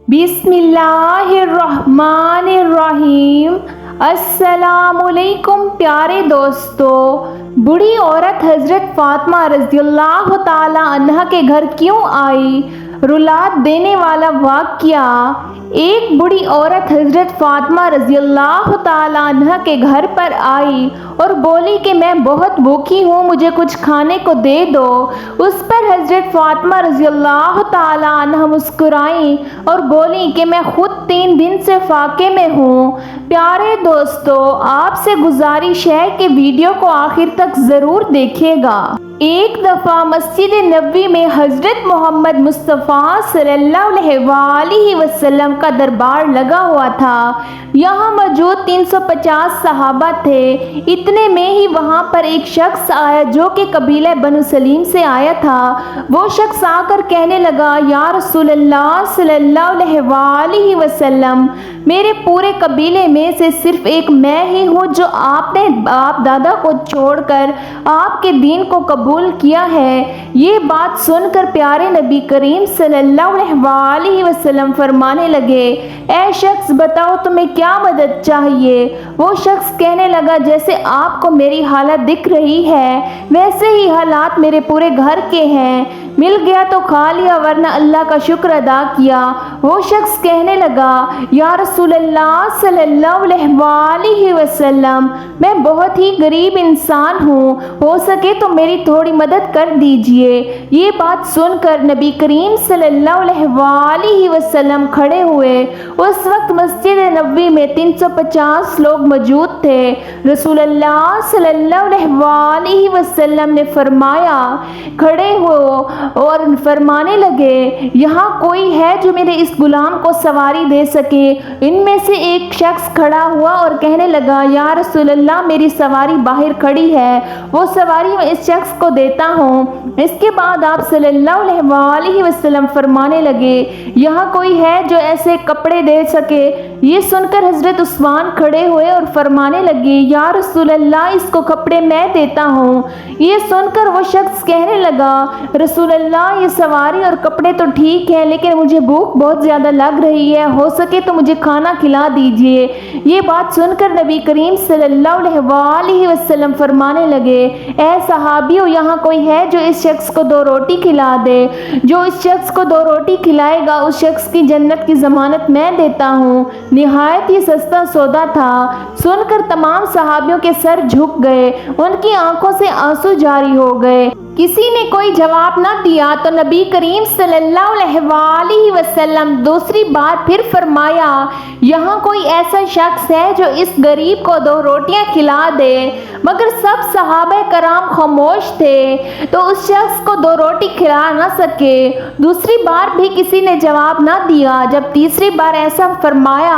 बिस्मिल्लाहिर्रहमानिर्रहीम। अस्सलाम वालेकुम प्यारे दोस्तों। बूढ़ी औरत हज़रत फ़ातिमा रज़ियल्लाहु ताला अन्हा के घर क्यों आई? रुला देने वाला वाक़या। एक बूढ़ी औरत हज़रत फ़ातिमा रज़ियल्लाहु ताला अन्हा के घर पर आई और बोली कि मैं बहुत भूखी हूँ, मुझे कुछ खाने को दे दो। उस पर हज़रत फ़ातिमा रज़ियल्लाहु ताला अन्हा मुस्कुराई और बोली कि मैं खुद 3 दिन से फाके में हूँ। प्यारे दोस्तों, आपसे गुजारिश है कि वीडियो को आखिर तक ज़रूर देखिएगा। एक दफ़ा मस्जिद नबवी में हज़रत मोहम्मद मुस्तफ़ा सल्लल्लाहु अलैहि वसल्लम का दरबार लगा हुआ था। यहाँ मौजूद 350 सहाबा थे। इतने में ही वहाँ पर एक शख्स आया जो कि कबीले बनु सलीम से आया था। वो शख्स आकर कहने लगा, या रसूलल्लाह सल्लल्लाहु अलैहि वसल्लम, मेरे पूरे कबीले में से सिर्फ एक मैं ही हूँ जो आपने बाप दादा को छोड़कर आपके दीन को कबूल किया है। ये बात सुनकर प्यारे नबी करीम सल्लल्लाहु अलैहि वसल्लम फरमाने लगे, ऐ शख्स बताओ तुम्हें क्या मदद चाहिए? वो शख्स कहने लगा, जैसे आपको मेरी हालत दिख रही है वैसे ही हालात मेरे पूरे घर के हैं। मिल गया तो खा लिया वरना अल्लाह का शुक्र अदा किया। वो शख्स कहने लगा, या रसूलल्लाह सल्लल्लाहु अलैहि वसल्लम, मैं बहुत ही गरीब इंसान हूँ, हो सके तो मेरी थोड़ी मदद कर दीजिए। ये बात सुनकर नबी करीम सल्लल्लाहु अलैहि वसल्लम खड़े हुए। उस वक्त मस्जिद नबवी में 350 लोग मौजूद थे। रसूलल्लाह सल्लल्लाहु अलैहि वसल्लम ने फरमाया, खड़े हो और फरमाने लगे, यहाँ कोई है जो मेरे इस गुलाम को सवारी दे सके? इनमें से एक शख्स खड़ा हुआ और कहने लगा, या रसूलल्लाह मेरी सवारी बाहर खड़ी है, वो सवारी मैं इस शख्स को देता हूँ। इसके बाद आप सल्लल्लाहु अलैहि वसल्लम फरमाने लगे, यहाँ कोई है जो ऐसे कपड़े दे सके? ये सुनकर हज़रत उस्मान खड़े हुए और फरमाने लगे, या रसूलल्लाह इसको कपड़े मैं देता हूँ। ये सुनकर वो शख्स कहने लगा, रसूलल्लाह ये सवारी और कपड़े तो ठीक है लेकिन मुझे भूख बहुत ज़्यादा लग रही है, हो सके तो मुझे खाना खिला दीजिए। ये बात सुनकर नबी करीम सल्लल्लाहु अलैहि वसल्लम फरमाने लगे, ऐ सहाबियों, यहाँ कोई है जो इस शख्स को 2 रोटी खिला दे? जो इस शख्स को 2 रोटी खिलाएगा उस शख्स की जन्नत की ज़मानत मैं देता हूँ। निहायत ही सस्ता सौदा था। सुनकर तमाम सहाबियों के सर झुक गए, उनकी आंखों से आंसू जारी हो गए। किसी ने कोई जवाब न दिया तो नबी करीम सल्लल्लाहु अलैहि वसल्लम दूसरी बार फिर फरमाया, यहाँ कोई ऐसा शख्स है जो इस गरीब को 2 रोटियां खिला दे? मगर सब सहाबा कराम खामोश थे तो उस शख्स को 2 रोटी खिला न सके। दूसरी बार भी किसी ने जवाब न दिया। जब तीसरी बार ऐसा फरमाया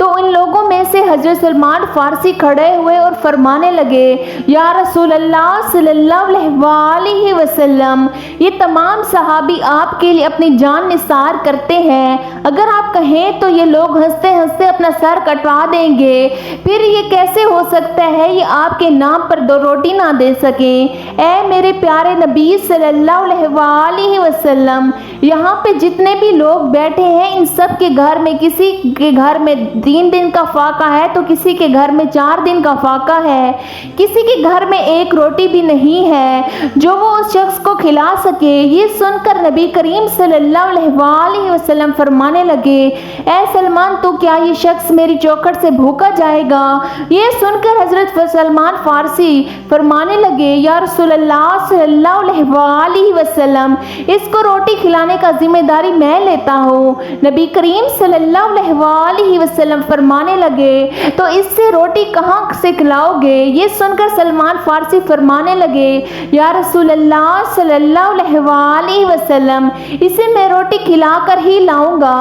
तो इन लोगों में से हज़रत सलमान फारसी खड़े हुए और फरमाने लगे, या रसूलल्लाह सल्लल्लाहु अलैहि वसल्लम, ये तमाम सहाबी आपके लिए अपनी जान निसार करते हैं। अगर आप कहें तो ये लोग हंसते हंसते अपना सर कटवा देंगे। फिर ये कैसे हो सकता है ये आपके नाम पर 2 रोटी ना दे सके? ऐ मेरे प्यारे नबी सल्लल्लाहु अलैहि वसल्लम, यहाँ पे जितने भी लोग बैठे हैं इन सब के घर में, किसी के घर में 3 दिन का फाका है तो किसी के घर में 4 दिन का फाका है, किसी के घर में 1 रोटी भी नहीं है जो वो उस शख्स को खिला सके। ये सुनकर नबी करीम सल्लल्लाहु अलैहि वसल्लम फरमाने लगे, ऐ सलमान, तो क्या ये शख्स मेरी चौखट से भूखा जाएगा? ये सुनकर हज़रत सलमान फारसी फरमाने लगे, या रसूलल्लाह सल्लल्लाहु अलैहि वसल्लम, इसको रोटी खिलाने का जिम्मेदारी मैं लेता हूँ। नबी करीम सल्लल्लाहु अलैहि वसल्लम फरमाने लगे, तो इससे रोटी कहाँ से खिलाओगे? ये सुनकर सलमान फारसी फरमाने लगे, या रसूलल्लाह सल्लल्लाहु अलैहि वसल्लम, इसे मैं रोटी खिलाकर ही लाऊंगा।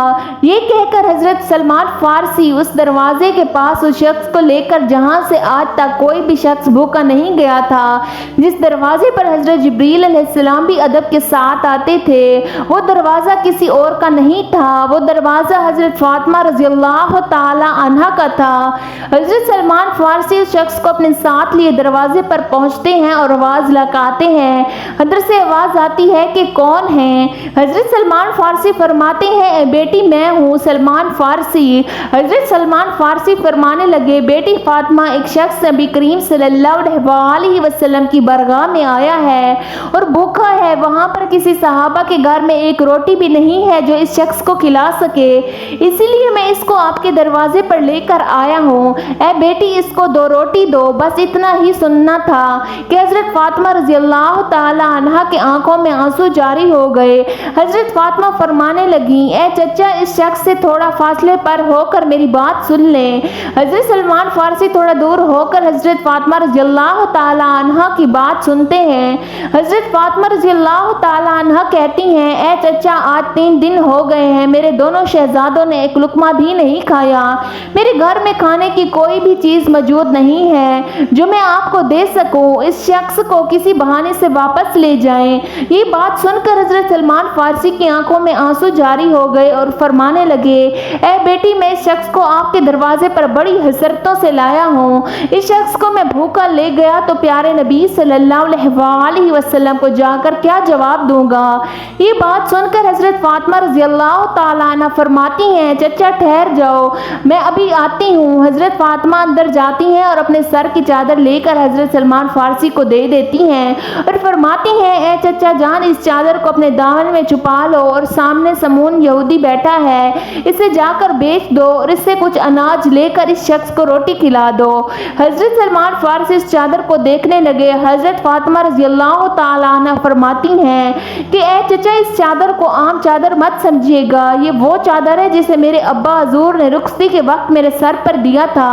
ये कहकर हज़रत सलमान फारसी उस दरवाजे के पास उस शख्स को लेकर जहाँ से आज तक कोई भी शख्स भूखा नहीं गया था, जिस दरवाजे पर हज़रत जिब्रील अलैहिस्सलाम भी अदब के साथ आते थे, वो दरवाज़ा किसी और का नहीं था, वो दरवाज़ा हज़रत फ़ातिमा रज़ियल्लाहु ताला अन्हा का था। हज़रत सलमान फारसी उस शख्स को अपने साथ लिए दरवाजे पर पहुँचते हैं और आवाज़ लगाते हैं, اندر سے آواز آتی ہے کہ کون ہے؟ حضرت سلمان فارسی فرماتے ہیں اے بیٹی میں ہوں سلمان فارسی۔ حضرت سلمان فارسی فرمانے لگے بیٹی فاطمہ ایک شخص نبی کریم صلی اللہ علیہ وسلم کی بارگاہ میں آیا ہے اور بھوکا ہے، وہاں پر کسی صحابہ کے گھر میں ایک روٹی بھی نہیں ہے جو اس شخص کو کھلا سکے، اسی لیے میں اس کو آپ کے دروازے پر لے کر آیا ہوں۔ اے بیٹی اس کو 2 روٹی دو۔ بس اتنا ہی سننا تھا کہ حضرت فاطمہ رضی اللہ تعالی عنہا کے آنکھوں میں آنسو جاری ہو گئے۔ حضرت فاطمہ فرمانے لگیں اے چچا اس شخص سے تھوڑا فاصلے پر ہو کر میری بات سن لیں۔ حضرت سلمان فارسی تھوڑا دور ہو کر حضرت فاطمہ رضی اللہ تعالی عنہا کی بات سنتے ہیں۔ حضرت فاطمہ رضی اللہ تعالی عنہا کہتی ہیں اے چچا آج 3 دن ہو گئے ہیں، میرے دونوں شہزادوں نے ایک لقمہ بھی نہیں کھایا، میرے گھر میں کھانے کی کوئی بھی چیز موجود نہیں ہے جو میں آپ کو دے سکوں، اس شخص کو کسی بہانے سے واپس لے جائیں۔ یہ بات سن کر حضرت سلمان فارسی کی آنکھوں میں آنسو جاری ہو گئے اور فرمانے لگے اے بیٹی میں اس شخص کو آپ کے دروازے پر بڑی حسرتوں سے لایا ہوں، اس شخص کو میں بھوکا لے گیا تو پیارے نبی صلی اللہ علیہ وسلم کو جا کر کیا جواب دوں گا؟ یہ بات سن کر حضرت فاطمہ رضی اللہ تعالیٰ عنہ فرماتی ہیں چچا ٹھہر جاؤ میں ابھی آتی ہوں۔ حضرت فاطمہ اندر جاتی ہیں اور اپنے سر کی چادر لے کر حضرت سلمان فارسی کو دے دیتی ہیں اور فرماتی ہیں اے چچا جان اس چادر کو اپنے دامن میں چھپا لو اور سامنے سمون یہودی بیٹھا ہے اسے جا کر بیچ دو اور اس سے کچھ اناج لے کر اس شخص کو روٹی کھلا دو۔ حضرت سلمان فارسی اس چادر کو دیکھنے لگے۔ حضرت فاطمہ رضی اللہ تعالیٰ عنہ فرماتی ہیں کہ اے چچا اس چادر کو عام چادر مت سمجھیے گا، یہ وہ چادر ہے جسے میرے ابا حضور نے رخصتی کے وقت میرے سر پر دیا تھا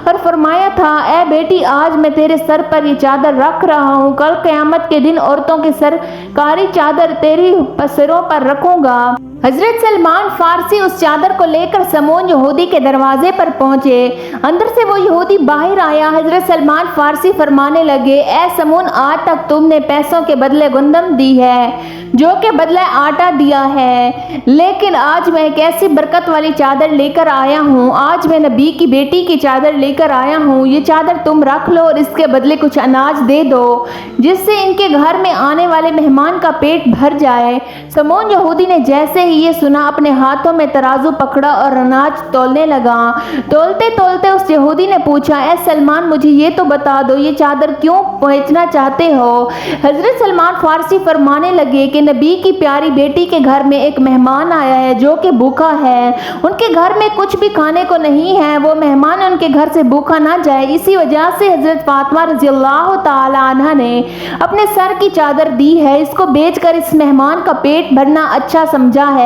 اور فرمایا تھا اے بیٹی آج میں تیرے سر پر یہ چادر رکھ رہا ہوں، کل قیامت کے دن عورتوں کے سر کاری چادر تیری سروں پر رکھوں گا۔ حضرت سلمان فارسی اس چادر کو لے کر سمون یہودی کے دروازے پر پہنچے، اندر سے وہ یہودی باہر آیا۔ حضرت سلمان فارسی فرمانے لگے اے سمون آج تک تم نے پیسوں کے بدلے گندم دی ہے جو کہ بدلے آٹا دیا ہے، لیکن آج میں ایک ایسی برکت والی چادر لے کر آیا ہوں، آج میں نبی کی بیٹی کی چادر لے کر آیا ہوں، یہ چادر تم رکھ لو اور اس کے بدلے کچھ اناج دے دو جس سے ان کے گھر میں آنے والے مہمان کا پیٹ بھر جائے۔ سمون یہودی نے جیسے ہی یہ سنا اپنے ہاتھوں میں ترازو پکڑا اور اناج تولنے لگا۔ تولتے تولتے اس یہودی نے پوچھا اے سلمان مجھے یہ تو بتا دو یہ چادر کیوں بیچنا چاہتے ہو؟ حضرت سلمان فارسی فرمانے لگے کہ نبی کی پیاری بیٹی کے گھر میں ایک مہمان آیا ہے جو کہ بھوکا ہے، ان کے گھر میں کچھ بھی کھانے کو نہیں ہے، وہ مہمان ان کے گھر سے بھوکا نہ جائے، اسی وجہ سے حضرت فاطمہ رضی اللہ تعالی عنہا نے اپنے سر کی چادر دی ہے، اس کو بیچ کر اس مہمان کا پیٹ بھرنا اچھا سمجھا ہے۔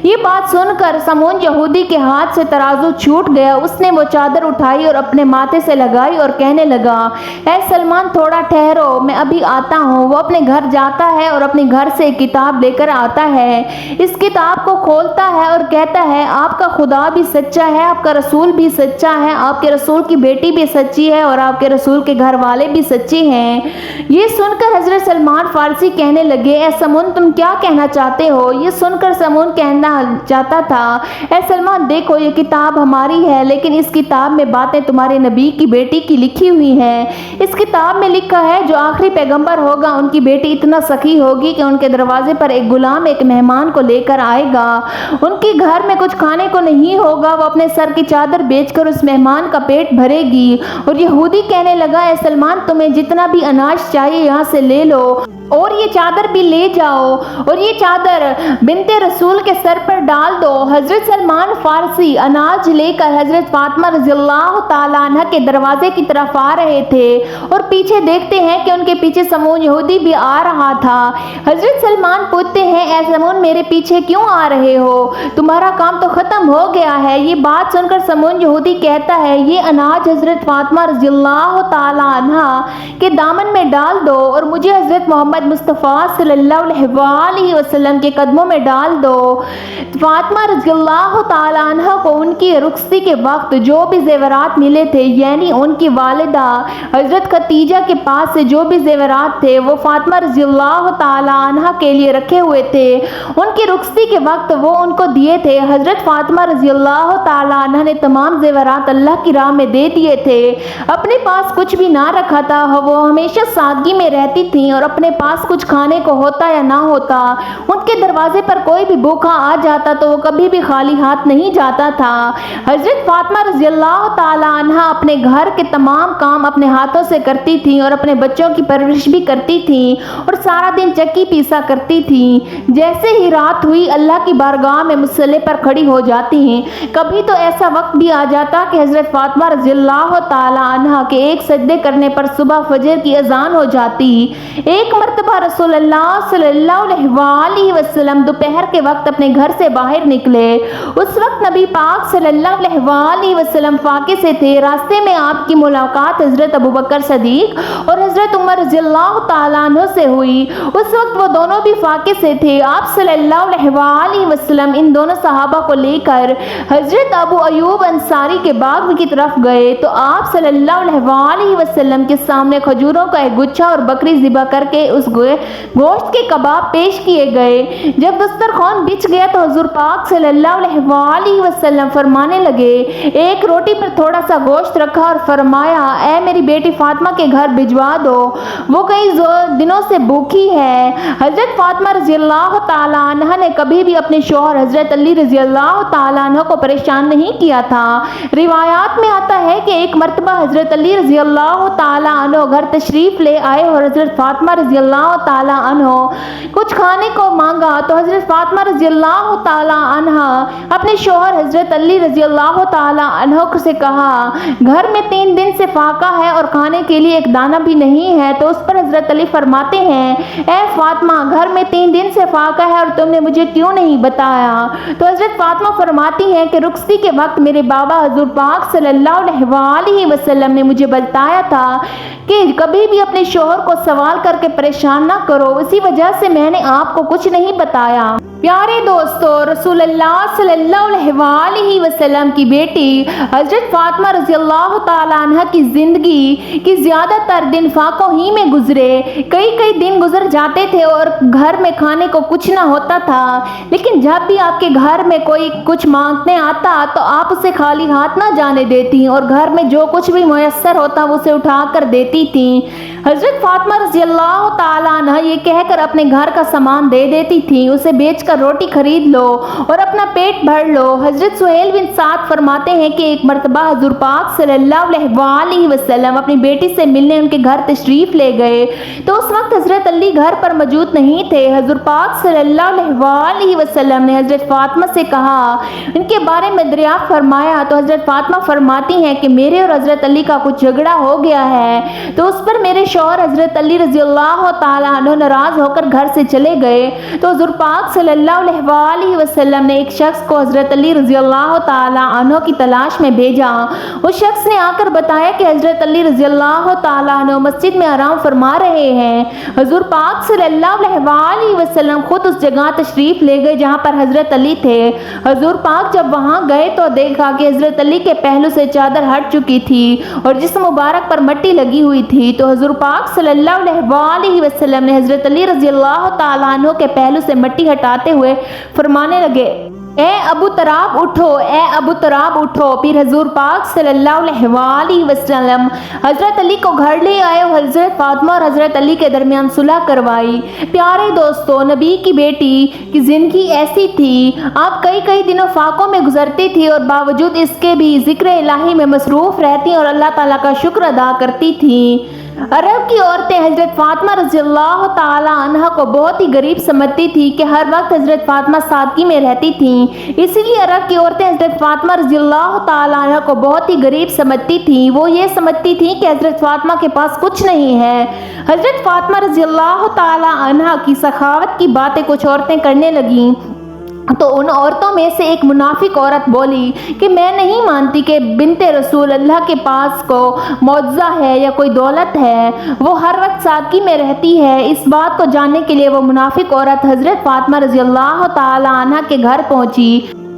یہ بات سن کر سمون یہودی کے ہاتھ سے ترازو چھوٹ گیا، اس نے وہ چادر اٹھائی اور اپنے ماتھے سے لگائی اور کہنے لگا اے سلمان تھوڑا ٹھہرو میں ابھی آتا ہوں۔ وہ اپنے گھر جاتا ہے اور اپنے گھر سے ایک کتاب لے کر آتا ہے، اس کتاب کو کھولتا ہے اور کہتا ہے آپ کا خدا بھی سچا ہے، آپ کا رسول بھی سچا ہے، آپ کے رسول کی بیٹی بھی سچی ہے اور آپ کے رسول کے گھر والے بھی سچے ہیں۔ یہ سن کر حضرت سلمان فارسی کہنے لگے اے سمون تم کیا کہنا چاہتے ہو؟ یہ سن کر سمون کہنا چاہتا تھا اے سلمان دیکھو یہ کتاب ہماری ہے لیکن اس کتاب میں باتیں تمہارے نبی کی بیٹی کی لکھی ہوئی ہیں، اس کتاب میں لکھا ہے جو آخری پیغمبر ہوگا ان کی بیٹی اتنا سخی ہوگی کہ ان کے دروازے پر ایک غلام ایک مہمان کو لے کر آئے گا، ان کے گھر میں کچھ کھانے کو نہیں ہوگا، وہ اپنے سر کی چادر بیچ کر اس مہمان کا پیٹ بھرے گی۔ اور یہودی کہنے لگا اے سلمان تمہیں جتنا بھی اناج چاہیے یہاں سے لے لو اور یہ چادر بھی لے جاؤ اور یہ چادر بنت رسول کے سر پر ڈال دو۔ حضرت سلمان فارسی اناج لے کر حضرت فاطمہ رضی اللہ تعالیٰ عنہ کے دروازے کی طرف آ رہے تھے اور پیچھے دیکھتے ہیں کہ ان کے پیچھے سمون یہودی بھی آ رہا تھا۔ حضرت سلمان پوچھتے ہیں اے سمون میرے پیچھے کیوں آ رہے ہو؟ تمہارا کام تو ختم ہو گیا ہے۔ یہ بات سن کر سمون یہودی کہتا ہے یہ اناج حضرت فاطمہ رضی اللہ تعالیٰ عنہ کے دامن میں ڈال دو اور مجھے حضرت محمد مصطفیٰ صلی اللہ علیہ وسلم کے قدموں میں ڈال دو۔ فاطمہ رضی اللہ تعالیٰ عنہ کو ان کی رخصتی کے وقت جو بھی زیورات ملے تھے یعنی ان کی والدہ حضرت خدیجہ کے پاس سے جو بھی زیورات تھے وہ فاطمہ رضی اللہ تعالیٰ عنہ کے لیے رکھے ہوئے تھے، ان کی رخصتی کے وقت وہ ان کو دیے تھے۔ حضرت فاطمہ رضی اللہ تعالیٰ عنہ نے تمام زیورات اللہ کی راہ میں دے دیے تھے، اپنے پاس کچھ بھی نہ رکھا تھا، وہ ہمیشہ سادگی میں رہتی تھیں اور اپنے پاس पास कुछ खाने को होता या ना होता, उनके दरवाजे पर कोई भी भूखा आ जाता तो वो कभी भी खाली हाथ नहीं जाता था। हजरत फातिमा रज़ियल्लाहु ताला अन्हा अपने घर के तमाम काम अपने हाथों से करती थी और अपने बच्चों की परवरिश भी करती थी और सारा दिन चक्की पीसा करती थी। जैसे ही रात हुई अल्लाह की बारगाह में मुसल्ले पर खड़ी हो जाती हैं। कभी तो ऐसा वक्त भी आ जाता कि हजरत फातिमा रज़ियल्लाहु ताला अन्हा के एक सजदे करने पर सुबह फजर की अजान हो जाती। एक मरतबा रसूलुल्लाह सल्लल्लाहु अलैहि वसल्लम दोपहर के वक्त अपने घर से बाहर निकले। उस वक्त नबी पाक सल्लल्लाहु अलैहि वसल्लम फाके से थे। रास्ते में आपकी मुलाकात हजरत अबू बकर सदीक और हजरत उमर रज़ियल्लाहु ताला अन्हु से हुई। उस वक्त वो दोनों भी फाके से थे। आप सल्लल्लाहु अलैहि वसल्लम इन दोनों सहाबा को लेकर हजरत अबू अयूब अंसारी के बाग की तरफ गए तो आप सल्लल्लाहु अलैहि वसल्लम के सामने खजूरों का एक गुच्छा और बकरी ज़िबा करके उस गोश्त के कबाब पेश किए गए। जब दस्तरखान बिछ गया तो हुजूर पाक सल्लल्लाहु अलैहि वसल्लम फरमाने लगे, एक रोटी पर थोड़ा सा गोश्त रखा और फरमाया, ऐ मेरी बेटी फातिमा के घर भिजवा दो, वो कई दिनों से भूखी है। हजरत फातिमा रज़ियल्लाहु ताला अन्हा ने कभी भी अपने शौहर हजरत अली रज़ियल्लाहु ताला अन्हु को परेशान नहीं किया था। रिवायात में आता है कि एक मरतबा हजरत अली रज़ियल्लाहु ताला अन्हु घर तशरीफ ले आए और हजरत फातिमा रज़ियल्लाहु ताला अन्हु कुछ खाने को मांगा तो हजरत फातिमा रज़ियल्लाहु ताला अन्हा अपने शौहर हजरत अली रज़ियल्लाहु ताला अन्हु से कहा, घर में 3 दिन से फाका है और खाने के लिए एक दाना भी नहीं है। तो उस पर हजरत अली फरमाते हैं, ऐ फातिमा, घर में 3 दिन से फाका है और तुमने मुझे क्यों नहीं बताया? तो हजरत फातिमा फरमाती हैं कि रुखसती के वक्त मेरे बाबा हुजूर पाक सल्लल्लाहु अलैहि वसल्लम ने मुझे बताया था कि कभी भी अपने शौहर को सवाल करके परेशान ना करो, इसी वजह से मैंने आपको कुछ नहीं बताया। प्यारे दोस्तों, रसूलुल्लाह सल्लल्लाहु अलैहि वसल्लम की बेटी हजरत फातिमा रज़ियल्लाहु ताला अन्हा की जिंदगी की ज्यादातर दिन फाकों ही में गुजरे। कई दिन गुजर जाते थे और घर में खाने को कुछ ना होता था, लेकिन जब भी आपके घर में कोई कुछ मांगने आता तो आप उसे खाली हाथ ना जाने देती और घर में जो कुछ भी मुयस्सर होता वो उसे उठा कर देती थी। हजरत फातिमा रज़ियल्लाहु ताला अन्हा ये कहकर अपने घर का सामान दे देती थी, उसे बेचकर रोटी खरीद लो और अपना पेट भर लो। हजरत सुहेल बिन साद फरमाते हैं कि एक मरतबा हुजूर पाक सल्लल्लाहु अलैहि वसल्लम अपनी बेटी से मिलने उनके घर तशरीफ ले गए तो उस वक्त हजरत अली घर पर मौजूद नहीं थे। हुजूर पाक सल्लल्लाहु अलैहि वसल्लम ने हजरत फातिमा से कहा, इनके बारे में दरियाफ्त फरमाया तो हजरत फातिमा फरमाती हैं कि मेरे और हजरत अली का कुछ झगड़ा हो गया है। तो उस पर मेरे शौहर हजरत अली रज़ियल्लाहु ताला अन्हु नाराज होकर घर से चले गए। तो हुजूर पाक सल्लल्लाहु अलैहि वसल्लम ने एक शख्स को हजरत अली रज़ियल्लाहु ताला अन्हु की तलाश में भेजा। उस शख्स ने आकर बताया कि हजरत अली रज़ियल्लाहु ताला अन्हु मस्जिद में आराम फरमा रहे हैं। हुजूर पाक सल्लल्लाहु अलैहि वसल्लम खुद उस जगह तशरीफ ले गए जहां पर हजरत अली थे। हुजूर पाक जब वहां गए तो देखा कि हजरत अली के पहलू से चादर हट चुकी थी और जिस्म मुबारक पर मट्टी लगी हुई थी। तो हुजूर पाक सल्लल्लाहु अलैहि वसल्लम ने हजरत अली रज़ियल्लाहु ताला अन्हु के पहलू से मट्टी हटाते हुए फरमाने लगे, ए अबू तराब उठो, ए अबू तराब उठो। फिर हुजूर पाक सल्लल्लाहु अलैहि वसल्लम हजरत अली को घर ले आए और हजरत फातिमा और हजरत अली के दरमियान सुलह करवाई। प्यारे दोस्तों, नबी की बेटी की जिंदगी ऐसी थी, आप कई दिनों फाकों में गुजरती थी और बावजूद इसके भी जिक्र इलाही में मसरूफ रहती और अल्लाह ताला का शुक्र अदा करती थी। अरब की औरतें हजरत फातिमा रज़ियल्लाहु ताला अन्हा को बहुत ही गरीब समझती थी कि हर वक्त हजरत फातिमा सादगी में रहती थीं। इसीलिए अरब की औरतें हजरत फातिमा रज़ियल्लाहु ताला अन्हा को बहुत ही गरीब समझती थीं। वो ये समझती थीं कि हजरत फातिमा के पास कुछ नहीं है। हजरत फातिमा रज़ियल्लाहु ताला अन्हा की सखावत की बातें कुछ औरतें करने लगीं तो उन औरतों में से एक मुनाफिक औरत बोली कि मैं नहीं मानती कि बिनते रसूल अल्लाह के पास को मौजज़ा है या कोई दौलत है, वो हर वक्त सादगी में रहती है। इस बात को जानने के लिए वो मुनाफिक औरत हजरत फातिमा रज़ियल्लाहु ताला अन्हा के घर पहुंची।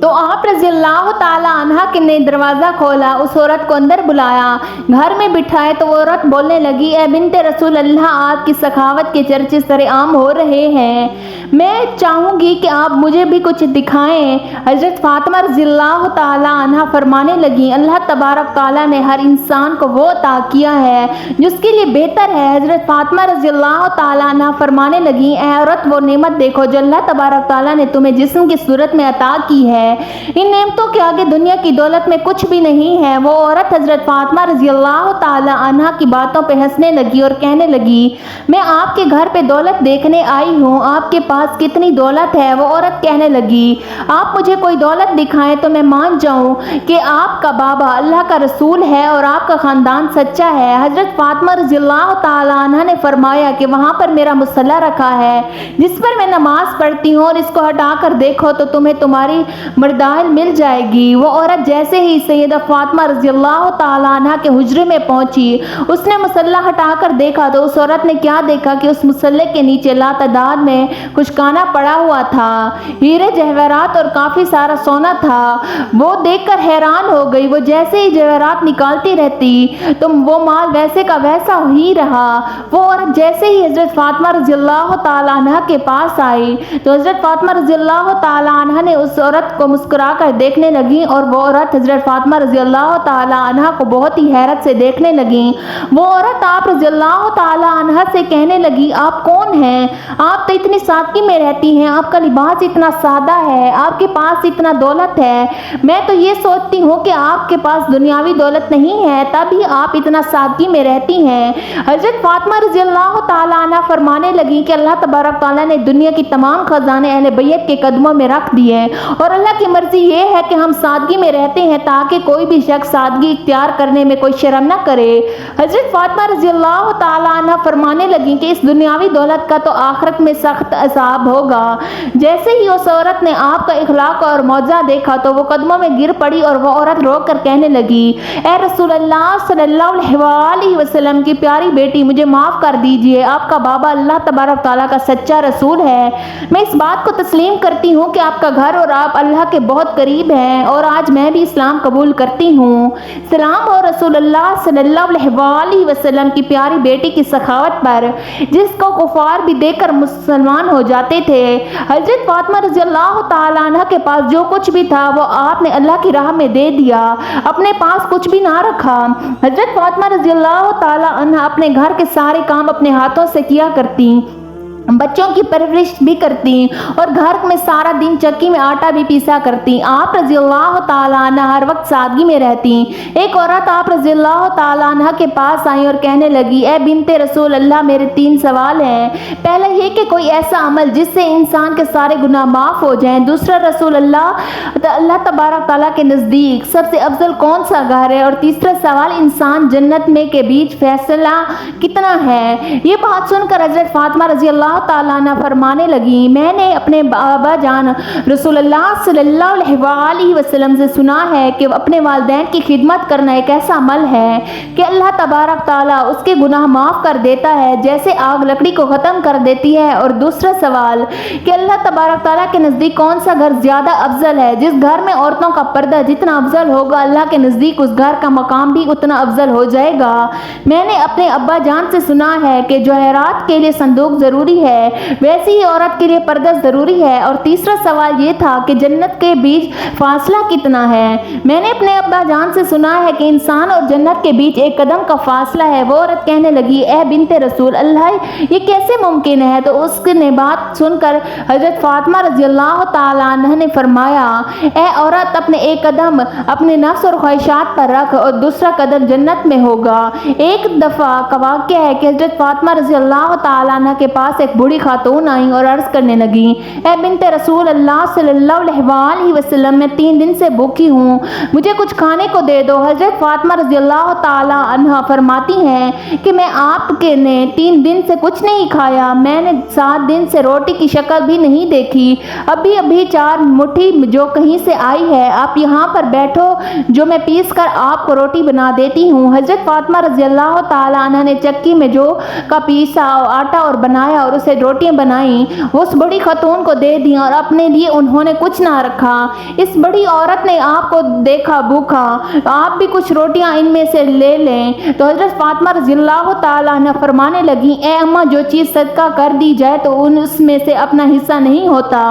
तो आप रज़ी अल्लाह ताला अन्हा ने दरवाज़ा खोला, उस औरत को अंदर बुलाया, घर में बिठाए तो वो औरत बोलने लगी, ए बिन्ते रसूल अल्लाह, आपकी सखावत के चर्चे सरेआम हो रहे हैं, मैं चाहूँगी कि आप मुझे भी कुछ दिखाएं। हज़रत फ़ातिमा रज़ी अल्लाह ताला अन्हा फरमाने लगी, अल्लाह तबारक ताला ने हर इंसान को वो अता किया है जिसके लिए बेहतर है। हज़रत फ़ातिमा रज़ी अल्लाह ताला अन्हा फरमाने लगी, ए औरत, वो नेमत देखो जो अल्लाह तबारक ताला ने तुम्हें जिस्म की सूरत में अता की है, इन नेमतों के आगे दुनिया की दौलत में कुछ भी नहीं है। वो औरत हज़रत फ़ातिमा रज़ी अल्लाह ताला अन्हा की बातों पे हंसने लगी और कहने लगी, मैं आपके घर पे दौलत देखने आई हूँ, आपके पास कितनी दौलत है? वो औरत कहने लगी, आप मुझे कोई दौलत दिखाएं तो मैं मान जाऊँ कि आपका बाबा अल्लाह का रसूल है और आपका ख़ानदान सच्चा है। हज़रत फ़ातिमा रज़ी अल्लाह ताला अन्हा ने फरमाया कि वहाँ पर मेरा मुसल्ला रखा है जिस पर मैं नमाज पढ़ती हूँ, और इसको हटा कर देखो तो तुम्हें तुम्हारी मर्दाइल मिल जाएगी। वो औरत जैसे ही सैयदा फ़ातिमा रज़ी अल्लाह ताला अन्हा के हुजरे में पहुंची, उसने मुसल्ला हटाकर देखा तो उस औरत ने क्या देखा कि उस मुसल्ले के नीचे लातादाद में कुछ काना पड़ा हुआ था, हीरे जवाहरात और काफ़ी सारा सोना था। वो देखकर हैरान हो गई। वो जैसे ही जवाहरात निकालती रहती तो वो माल वैसे का वैसा ही रहा। वो औरत जैसे ही हज़रत फ़ातिमा रज़ी अल्लाह ताला अन्हा के पास आई तो हज़रत फ़ातिमा रज़ी अल्लाह ताला अन्हा ने उस औरत को मुस्कुरा कर देखने लगी, और वो औरत हज़रत फ़ातिमा रज़ी अल्लाह ताला अन्हा को बहुत ही हैरत से देखने लगी। वो औरत आप रज़ी अल्लाह ताला अन्हा से कहने लगी, आप कौन हैं? आप तो इतनी सादगी में रहती हैं, आपका लिबास इतना सादा है, आपके पास इतना दौलत है। मैं तो ये सोचती हूँ कि आपके पास दुनियावी दौलत नहीं है, तभी आप इतना सादगी में रहती हैं। हज़रत फ़ातिमा रज़ी अल्लाह ताला अन्हा फरमाने लगी कि अल्लाह तबारक ताला ने दुनिया की तमाम खजाने अहले बैत के कदमों में रख दिए, और अल्लाह की मर्जी ये है कि हम सादगी में रहते हैं ताकि कोई भी शख्स सादगी इख्तियार करने में कोई शर्म न करे। हज़रत फ़ातिमा रज़ी अल्लाह ताला अन्हा फरमाने लगी कि इस दुनियावी दौलत का तो आखिरत में सख्त अज़ाब होगा। जैसे ही उस औरत ने आपका इखलाक और मौजा देखा तो वो कदमों में गिर पड़ी, और वो औरत रो कर कहने लगी, ए रसूल अल्लाह सल्लल्लाहु अलैहि वसल्लम की प्यारी बेटी, मुझे माफ़ कर दीजिए, आपका बाबा अल्लाह तबारक ताला का सच्चा रसूल है। मैं इस बात को तस्लीम करती हूँ कि आपका घर और आप अल्लाह के बहुत करीब हैं, और आज मैं भी इस्लाम कबूल करती हूँ। सलाम हो रसूल अल्लाह सल्लल्लाहु अलैहि वसल्लम की प्यारी बेटी की सखावत पर, जिसको कुफार भी देखकर मुसलमान हो जाते थे। हज़रत फ़ातिमा रज़ी अल्लाह ताला अन्हा के पास जो कुछ भी था वो आपने अल्लाह की राह में दे दिया, अपने पास कुछ भी ना रखा। हज़रत फ़ातिमा रज़ी अल्लाह ताला अन्हा अपने घर के सारे काम अपने हाथों से किया करती, बच्चों की परवरिश भी करती, और घर में सारा दिन चक्की में आटा भी पीसा करती। आप रज़ी अल्लाह ताला अन्हा हर वक्त सादगी में रहती। एक औरत आप रज़ी अल्लाह ताला अन्हा के पास आई और कहने लगी, ए बिनते रसूल अल्लाह, मेरे 3 सवाल हैं। पहला ये कि कोई ऐसा अमल जिससे इंसान के सारे गुनाह माफ़ हो जाएं। दूसरा, रसूल अल्लाह तबारक ताला के नज़दीक सबसे अफजल कौन सा घर है? और तीसरा सवाल, इंसान जन्नत में के बीच फैसला कितना है? ये बात सुनकर हज़रत फ़ातिमा रज़ी अल्लाह ताला अन्हा फरमाने लगी, मैंने अपने बाबा जान रसूलुल्लाह सल्लल्लाहु अलैहि वसल्लम से सुना है कि अपने वालिदैन की खिदमत करना एक ऐसा अमल है कि अल्लाह तबारक ताला उसके गुनाह माफ़ कर देता है जैसे आग लकड़ी को ख़त्म कर देती है। और दूसरा सवाल कि अल्लाह तबारक ताला के नज़दीक कौन सा घर ज़्यादा अफजल है? जिस घर में औरतों का पर्दा जितना अफजल होगा, अल्लाह के नज़दीक उस घर का मकाम भी उतना अफजल हो जाएगा। मैंने अपने अब्बा जान से सुना है कि जवाहरात के लिए संदूक ज़रूरी है, वैसे ही औरत के लिए पर्दा ज़रूरी है। और तीसरा सवाल ये था कि जन्नत के बीच फासला कितना है? मैंने अपने अब्बा जान से सुना है कि इंसान और जन्नत के बीच 1 कदम का फासला है। वो औरत कहने लगी, ए बिनते रसूल अल्लाह, ये कैसे मुमकिन है? तो उसने बात सुनकर हज़रत फ़ातिमा रज़ी अल्लाह ताला अन्हा ने फरमाया, ए औरत, अपने 1 कदम अपने नफ्स और ख्वाहिशात पर रख और दूसरा कदम जन्नत में होगा। एक दफ़ा का वाक़या है कि हज़रत फ़ातिमा रज़ी अल्लाह ताला अन्हा के पास एक बूढ़ी खातून आई और अर्ज़ करने लगी, ए बिनते रसूल अल्लाह सल्लल्लाहु अलैहि वसल्लम, मैं 3 दिन से भूखी हूँ, मुझे कुछ खाने को दे दो। हज़रत फ़ातिमा रज़ी अल्लाह ताला अन्हा फरमाती हैं कि मैं आपके ने 3 दिन से कुछ नहीं खाया, मैंने 7 दिन से रोटी की शक्ल भी नहीं देखी, अभी अभी 4 मुट्ठी जो कहीं से आई है, आप यहाँ पर बैठो, जो मैं पीस कर आपको रोटी बना देती हूँ। हज़रत फ़ातिमा रज़ी अल्लाह ताला अन्हा ने चक्की में जो का पीसा आटा और बनाया और اسے روٹیاں بنائیں، وہ اس بڑی خاتون کو دے دیں اور اپنے لیے انہوں نے کچھ نہ رکھا۔ اس بڑی عورت نے آپ کو دیکھا بھوکا، آپ بھی کچھ روٹیاں ان میں سے لے لیں۔ تو حضرت فاطمہ رضی اللہ تعالیٰ عنہ فرمانے لگیں، اے اماں، جو چیز صدقہ کر دی جائے تو اس میں سے اپنا حصہ نہیں ہوتا۔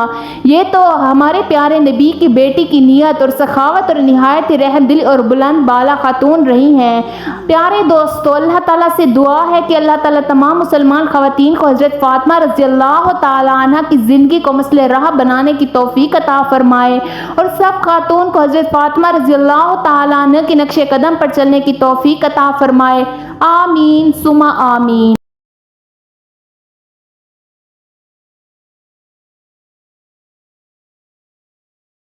یہ تو ہمارے پیارے نبی کی بیٹی کی نیت اور سخاوت اور نہایت رحم دل اور بلند بالا خاتون رہی ہیں۔ پیارے دوستو، اللہ تعالیٰ سے دعا ہے کہ اللہ تعالیٰ تمام مسلمان خواتین کو حضرت فاطمہ رضی اللہ تعالیٰ عنہ کی زندگی کو مثل راہ بنانے کی توفیق عطا فرمائے اور سب خاتون کو حضرت فاطمہ رضی اللہ تعالیٰ عنہ کے نقش قدم پر چلنے کی توفیق عطا فرمائے۔ آمین ثم آمین۔